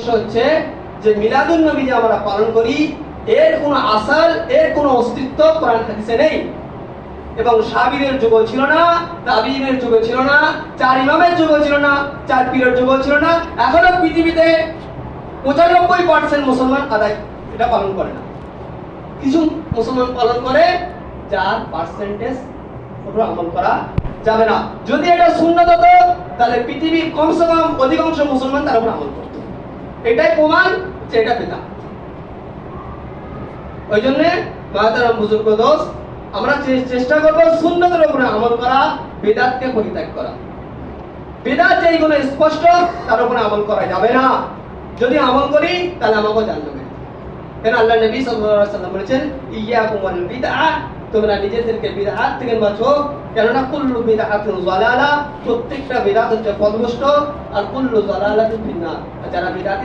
উদ্দেশ্য হচ্ছে যে মিলাদুন নবী যে আমরা পালন করি এর কোনো আসল, এর কোনো অস্তিত্ব কোরআন হাদিসে নেই এবং সাহাবীদের যুগও ছিল না, তাবিঈনের যুগও ছিল না, চার ইমামের যুগও ছিল না, চার পীরের যুগও ছিল না। এখনো পৃথিবীতে 95% মুসলমান এটা পালন করে না। কিছু মুসলমান পালন করে, যার পার্সেন্টেজ উপর আমল করা যাবে না। যদি এটা সুন্নাত হতো তাহলে পৃথিবীর কমসে কম অধিকাংশ মুসলমান তার উপর আমল করত। এটাই প্রমাণ যে এটা বিদআত। ওই জন্য মাতারাম বুজুর্গ দোস্ত, আমরা চেষ্টা করব সুন্নতের উপরে আমল করা, বিদআতকে পরিত্যাগ করা। বিদআত যেগুলো স্পষ্ট তার উপরে আমল করা যাবে না। যদি আমল করি তাহলে আমাকে জানবে। কেন আল্লাহ নবী সাল্লাল্লাহু আলাইহি ওয়াসাল্লাম বলেছেন, ইয়াকুম ওয়াল বিদআহ, তোমরা নিজেদেরকে বিদআত থেকে বাঁচো, কেননা কুল্লু বিদআতিন যালালা, প্রত্যেকটা বিদআত হচ্ছে পথভ্রষ্ট, আর কুল্লু যালালাতিন ফিন্নার। যারা বিদআত